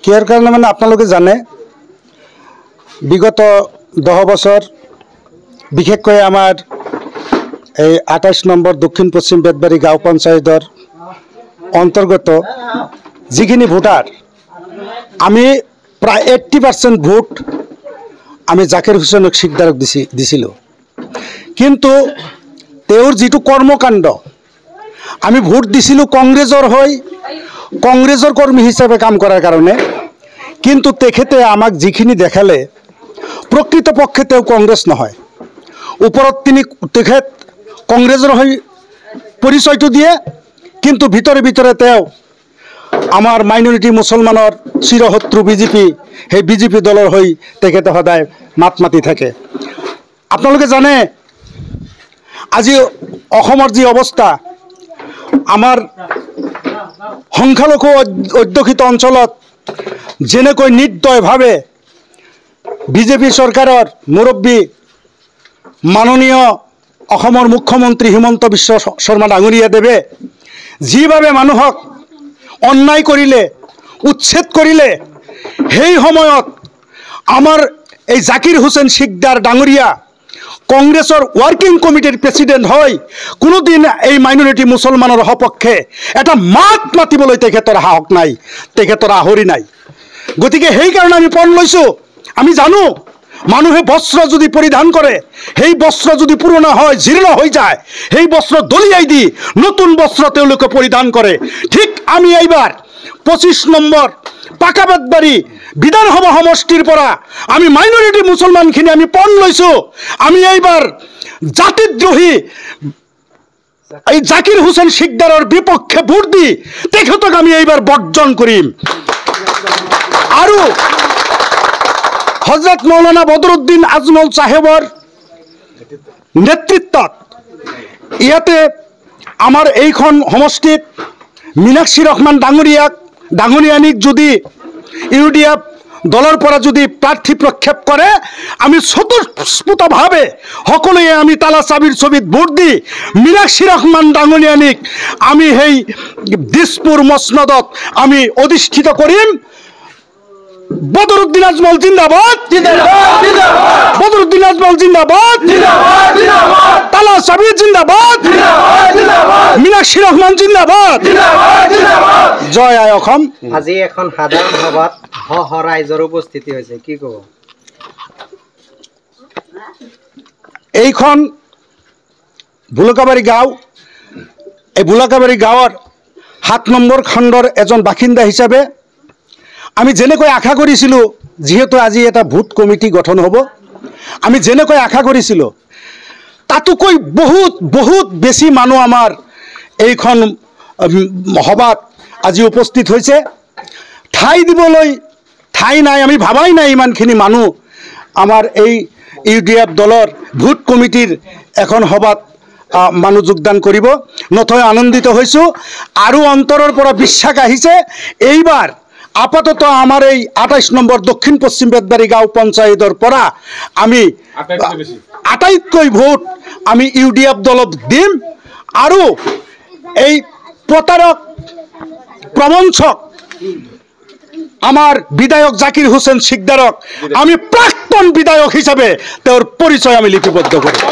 কিহৰ কাৰণে মানে আপোনালোকে জানে বিগত 10 বছৰ বিশেষকৈ আমাৰ এই 28 নম্বৰ দক্ষিণ পশ্চিম বেতবাৰী গাঁও পঞ্চায়তৰ অন্তৰ্গত যিখিনি ভোটাৰ আমি প্ৰায় 80% ভোট আমি জাকিৰ হুছেইন শিকদাৰক দিছিলোঁ কিন্তু তেওঁৰ যিটো কৰ্মকাণ্ড আমি ভোট দিছিলোঁ কংগ্ৰেছৰ হৈ কংগ্ৰেছৰ কৰ্মী হিচাপে কাম কৰাৰ কাৰণে কিন্তু তেখেতে আমাক যিখিনি দেখালে প্ৰকৃতপক্ষে তেওঁ কংগ্ৰেছ নহয় ওপৰত তেখেত কংগ্ৰেছৰ হৈ পৰিচয়টো দিয়ে কিন্তু ভিতৰে ভিতৰে তেওঁ আমাৰ মাইনৰিটি মুছলমানৰ চিৰশত্ৰু বিজেপি সেই বিজেপি দলৰ হৈ তেখেতে সদায় মাত মাতি থাকে আপোনালোকে জানে আজি অসমৰ যি অৱস্থা আমাৰ সংখ্যালঘু অধ্যুষিত অঞ্চলত যেনেকৈ নিৰ্দয়ভাৱে বিজেপি চৰকাৰৰ মুৰব্বী মাননীয় অসমৰ মুখ্যমন্ত্ৰী হিমন্ত বিশ্ব শৰ্মা ডাঙৰীয়াদেৱে যিভাৱে মানুহক অন্যায় কৰিলে উচ্ছেদ কৰিলে সেই সময়ত আমাৰ এই জাকিৰ হুছেইন শিকদাৰ ডাঙৰীয়া কংগ্ৰেছৰ ৱাৰ্কিং কমিটিৰ প্ৰেছিডেণ্ট হয় কোনোদিন এই মাইনৰিটি মুছলমানৰ সপক্ষে এটা মাত মাতিবলৈ তেখেতৰ সাহস নাই তেখেতৰ আহৰি নাই গতিকে সেইকাৰণে আমি পণ লৈছোঁ আমি জানো মানুহে বস্ত্ৰ যদি পৰিধান কৰে সেই বস্ত্ৰ যদি পুৰণা হয় জীৰ্ণ হৈ যায় সেই বস্ত্ৰ দলিয়াই দি নতুন বস্ত্ৰ তেওঁলোকে পৰিধান কৰে ঠিক আমি এইবাৰ 25 নম্বৰ পাকাবেতবাৰী বিধানসভা সমষ্টিৰ পৰা আমি মাইনৰিটি মুছলমানখিনি আমি পণ লৈছোঁ আমি এইবাৰ জাতিদ্ৰোহী এই জাকিৰ হুছেইন শিকদাৰৰ বিপক্ষে ভোট দি তেখেতক আমি এইবাৰ বৰ্জন কৰিম আৰু হজৰত মৌলানা বদৰুদ্দিন আজমল সাহেবৰ নেতৃত্বত ইয়াতে আমাৰ এইখন সমষ্টিত মীনাক্ষী ৰহমান ডাঙৰীয়ানীক যদি ইউডিএফ দলৰ পৰা যদি প্ৰাৰ্থী প্ৰক্ষেপ কৰে আমি স্বতঃস্ফূৰ্তভাৱে সকলোৱে আমি তালা চাবিৰ ছবিত ভোট দি মীনাক্ষী ৰহমান ডাঙৰীয়ানীক আমি সেই দিছপুৰ মছনদত আমি অধিষ্ঠিত কৰিম বদরুদ্দিন আজমল জিন্দাবাদ বদরুদ্দিন আজমল জিন্দাবাদ তালা চাবি জিন্দাবাদ মীনাক্ষী রহমান জিন্দাবাদ জয় আই অসম আজি এখন সাধাৰণ সভাত ৰাইজৰ উপস্থিতি হৈছে কি ক'ব এইখন ভুলকাবাৰী গাঁও এই ভুলকাবাৰী গাঁৱৰ 7 নম্বৰ খণ্ডৰ এজন বাসিন্দা হিচাপে আমি যেনেকৈ আশা কৰিছিলোঁ যেহেতু আজি এটা ভোট কমিটি গঠন হ'ব আমি যেনেকৈ আশা কৰিছিলোঁ তাতকৈ বহুত বেছি মানুহ আমাৰ এইখন সভাত আজি উপস্থিত হৈছে ঠাই দিবলৈ ঠাই নাই আমি ভাবাই নাই ইমানখিনি মানুহ আমাৰ এই ইউডিএফ দলৰ ভোট কমিটিৰ এখন সভাত মানুহ যোগদান কৰিব নথৈ আনন্দিত হৈছোঁ আৰু অন্তৰৰ পৰা বিশ্বাস আহিছে এইবাৰ আপাতত আমাৰ এই 28 নম্বৰ দক্ষিণ পশ্চিম বেতবাৰী গাঁও পঞ্চায়তৰ পৰা আমি আটাইতকৈ ভোট আমি ইউডিএফ দলক দিম আৰু এই প্ৰতাৰক প্ৰবঞ্চক আমাৰ বিধায়ক জাকিৰ হুছেইন শিকদাৰক আমি প্ৰাক্তন বিধায়ক হিচাপে তেওঁৰ পৰিচয় আমি লিপিবদ্ধ কৰিম